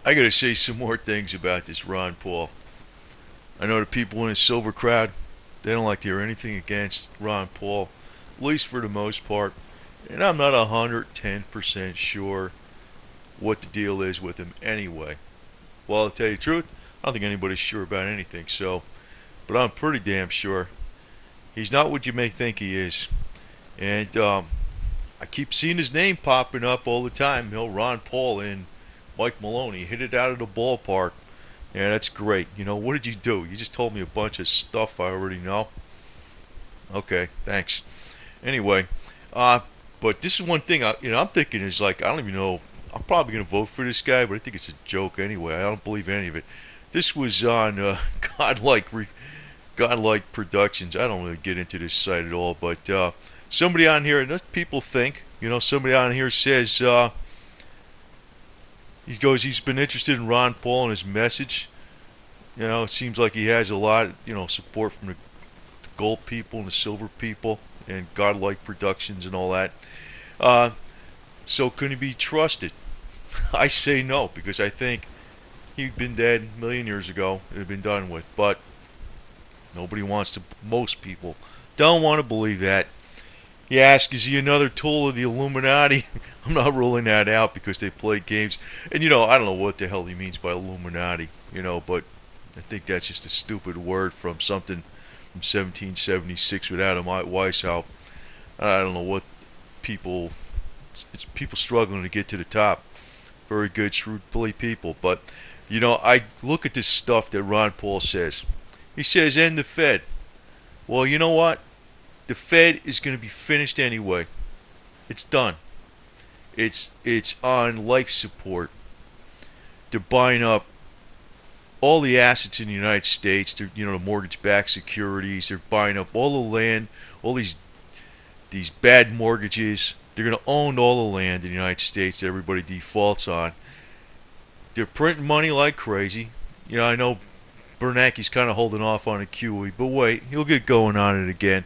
I gotta say some more things about this Ron Paul. I know the people in the silver crowd, they don't like to hear anything against Ron Paul, at least for the most part. And I'm not 110% sure what the deal is with him anyway. Well, to tell you the truth, I don't think anybody's sure about anything, but I'm pretty damn sure he's not what you may think he is. And I keep seeing his name popping up all the time. Ron Paul and Mike Maloney hit it out of the ballpark. Yeah, that's great. What did you do? You just told me a bunch of stuff I already know. Okay, thanks. Anyway, uh, but this is one thing I'm thinking is like I don't even know. I'm probably gonna vote for this guy, but I think it's a joke anyway. I don't believe any of it. This was on Godlike Productions. I don't really get into this site at all, but somebody on here, and people think, somebody on here says he's been interested in Ron Paul and his message. It seems like he has a lot, support from the gold people and the silver people and Godlike Productions and all that. Uh, so can he be trusted? I say no because I think he'd been dead a million years ago. It had been done with, but nobody wants to. Most people don't want to believe that. You ask, is he another tool of the Illuminati? I'm not ruling that out because they play games. And, I don't know what the hell he means by Illuminati, but I think that's just a stupid word from something from 1776 with Adam Weishaupt. I don't know what people, it's people struggling to get to the top. Very good, shrewd, play people. But, I look at this stuff that Ron Paul says. He says, end the Fed. Well, you know what? The Fed is going to be finished anyway. It's done. It's on life support. They're buying up all the assets in the United States. They're, the mortgage-backed securities. They're buying up all the land, all these bad mortgages. They're going to own all the land in the United States that everybody defaults on. They're printing money like crazy. I know Bernanke's kind of holding off on a QE, but wait, he'll get going on it again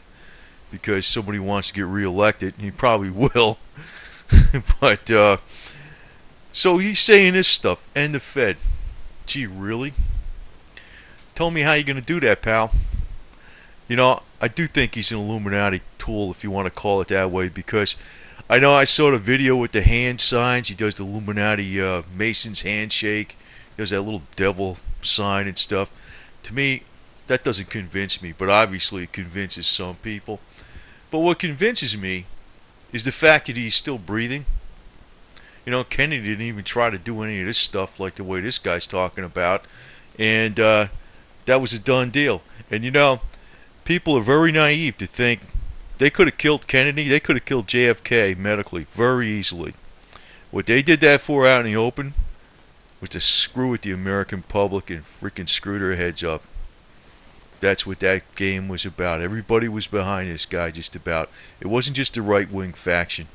because somebody wants to get reelected, and he probably will. But so he's saying this stuff, and the Fed. Gee, really? Tell me how you're going to do that, pal. I do think he's an Illuminati tool, if you want to call it that way, because I know I saw the video with the hand signs. He does the Illuminati Mason's handshake. He does that little devil sign and stuff. To me, that doesn't convince me, but obviously it convinces some people. But what convinces me is the fact that he's still breathing. Kennedy didn't even try to do any of this stuff like the way this guy's talking about. And that was a done deal. And people are very naive to think they could have killed Kennedy. They could have killed JFK medically very easily. What they did that for out in the open was to screw with the American public and freaking screw their heads up. That's what that game was about. Everybody was behind this guy just about. It wasn't just the right-wing faction.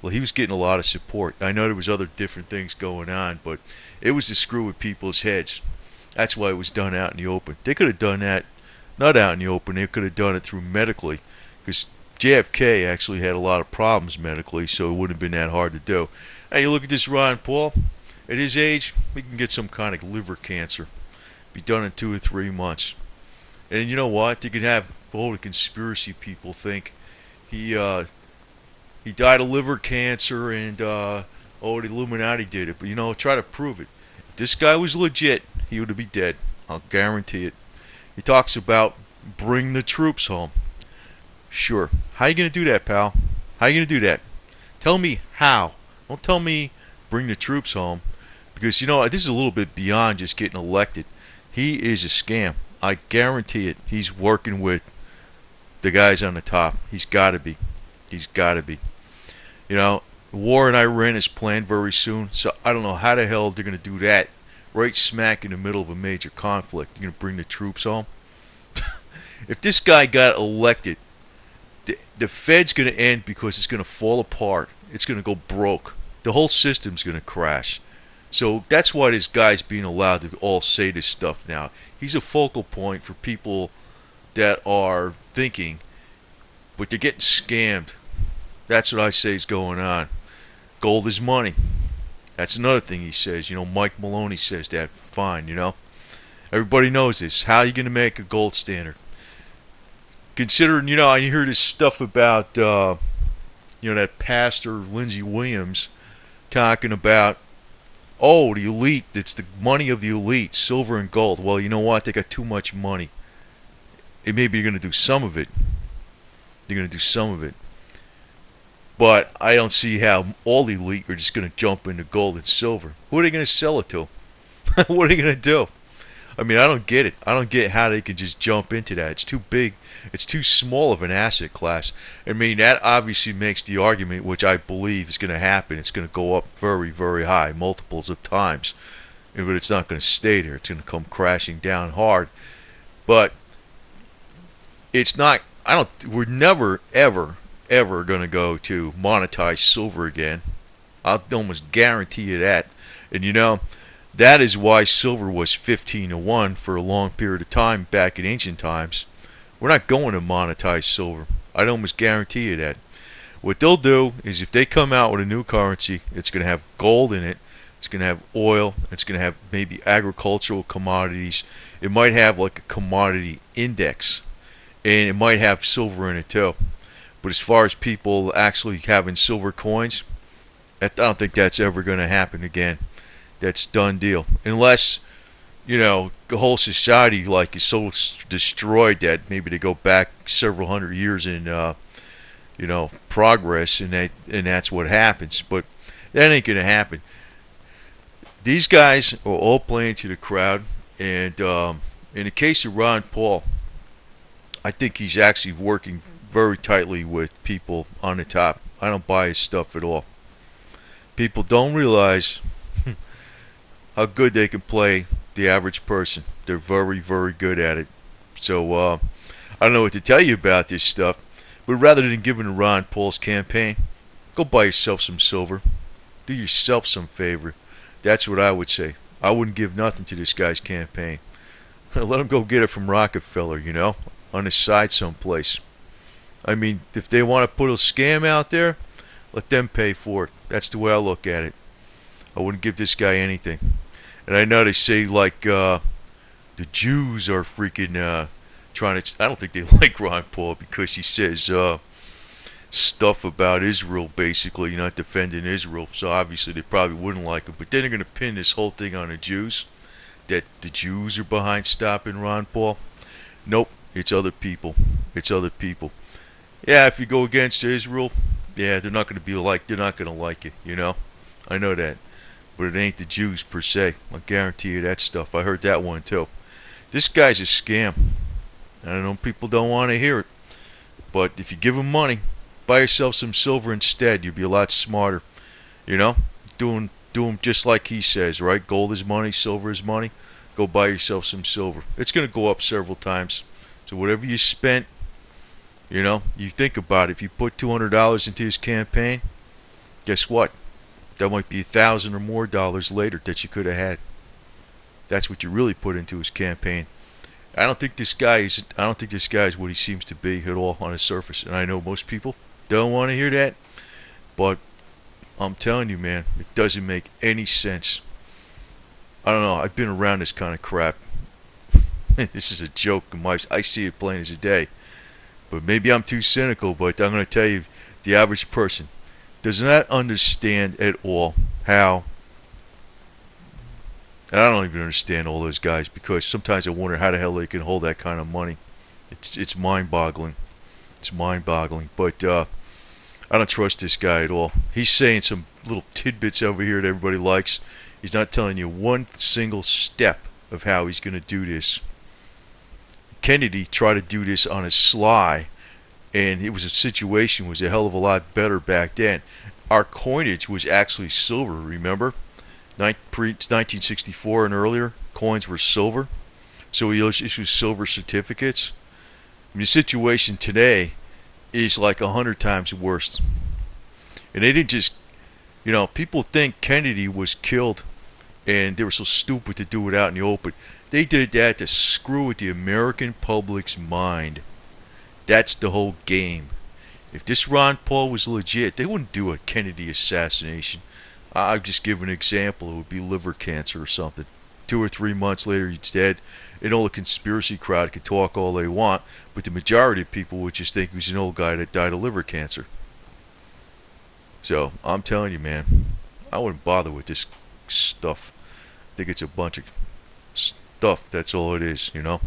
Well, he was getting a lot of support. I know there was other different things going on, but it was to screw with people's heads. That's why it was done out in the open. They could have done that not out in the open. They could have done it through medically, because JFK actually had a lot of problems medically, so it wouldn't have been that hard to do. Hey, you look at this Ron Paul. At his age, he can get some kind of liver cancer. Be done in 2 or 3 months. And you know what? You could have all the conspiracy people think he died of liver cancer and the Illuminati did it. But try to prove it. If this guy was legit, he would be dead. I'll guarantee it. He talks about bring the troops home. Sure. How you gonna do that, pal? How you gonna do that? Tell me how. Don't tell me bring the troops home, because this is a little bit beyond just getting elected. He is a scam. I guarantee it. He's working with the guys on the top. He's got to be. He's got to be. The war in Iran is planned very soon, so I don't know how the hell they're going to do that right smack in the middle of a major conflict. You're going to bring the troops home? If this guy got elected, the Fed's going to end because it's going to fall apart. It's going to go broke. The whole system's going to crash. So that's why this guy's being allowed to all say this stuff now. He's a focal point for people that are thinking, but they're getting scammed. That's what I say is going on. Gold is money. That's another thing he says. Mike Maloney says that. Fine. Everybody knows this. How are you going to make a gold standard? Considering, I hear this stuff about, that pastor Lindsey Williams talking about, oh, the elite, it's the money of the elite, silver and gold. Well, you know what? They got too much money. And maybe you're going to do some of it. You're going to do some of it. But I don't see how all the elite are just going to jump into gold and silver. Who are they going to sell it to? What are they going to do? I mean, I don't get it. I don't get how they can just jump into that. It's too big. It's too small of an asset class. I mean, that obviously makes the argument, which I believe is going to happen. It's going to go up very, very high, multiples of times. But it's not going to stay there. It's going to come crashing down hard. But it's not, we're never, ever going to go to monetize silver again. I'll almost guarantee you that. And that is why silver was 15-1 for a long period of time back in ancient times. We're not going to monetize silver. I'd almost guarantee you that. What they'll do is if they come out with a new currency, it's going to have gold in it, it's going to have oil, it's going to have maybe agricultural commodities. It might have like a commodity index, and it might have silver in it too. But as far as people actually having silver coins, I don't think that's ever going to happen again. That's done deal. Unless, the whole society is so destroyed that maybe they go back several hundred years in, progress, and that's what happens. But that ain't going to happen. These guys are all playing to the crowd, and in the case of Ron Paul, I think he's actually working very tightly with people on the top. I don't buy his stuff at all. People don't realize how good they can play the average person. They're very, very good at it. So I don't know what to tell you about this stuff, but rather than giving to Ron Paul's campaign, go buy yourself some silver. Do yourself some favor. That's what I would say. I wouldn't give nothing to this guy's campaign. Let him go get it from Rockefeller, on the side someplace. I mean, if they want to put a scam out there, let them pay for it. That's the way I look at it. I wouldn't give this guy anything. And I know they say, the Jews are freaking trying to... I don't think they like Ron Paul because he says stuff about Israel, basically, not defending Israel. So obviously they probably wouldn't like him. But then they're going to pin this whole thing on the Jews, that the Jews are behind stopping Ron Paul. Nope, it's other people. It's other people. Yeah, if you go against Israel, yeah, they're not going to like it, I know that. But it ain't the Jews per se. I guarantee you that stuff. I heard that one too. This guy's a scam. I know people don't want to hear it. But if you give them money, buy yourself some silver instead. You'll be a lot smarter. Do them just like he says, right? Gold is money, silver is money. Go buy yourself some silver. It's going to go up several times. So whatever you spent, you think about it. If you put $200 into his campaign, guess what? That might be $1,000 or more later that you could have had. That's what you really put into his campaign. I don't think this guy is what he seems to be at all on the surface. And I know most people don't want to hear that, but I'm telling you, man, it doesn't make any sense. I don't know. I've been around this kind of crap. This is a joke. I see it plain as a day. But maybe I'm too cynical, but I'm going to tell you, the average person does not understand at all how, and I don't even understand all those guys, because sometimes I wonder how the hell they can hold that kind of money. It's mind-boggling. It's mind-boggling. But I don't trust this guy at all. He's saying some little tidbits over here that everybody likes. He's not telling you one single step of how he's going to do this. Kennedy tried to do this on a sly, and it was a hell of a lot better back then. Our coinage was actually silver, remember? 1964 and earlier, coins were silver. So we issued silver certificates. I mean, the situation today is like 100 times worse. And they didn't just, people think Kennedy was killed and they were so stupid to do it out in the open. They did that to screw with the American public's mind. That's the whole game. If this Ron Paul was legit, they wouldn't do a Kennedy assassination. I've just given an example. It would be liver cancer or something. 2 or 3 months later, he's dead. And all the conspiracy crowd could talk all they want, but the majority of people would just think he was an old guy that died of liver cancer. So I'm telling you, man, I wouldn't bother with this stuff. I think it's a bunch of stuff. That's all it is, you know.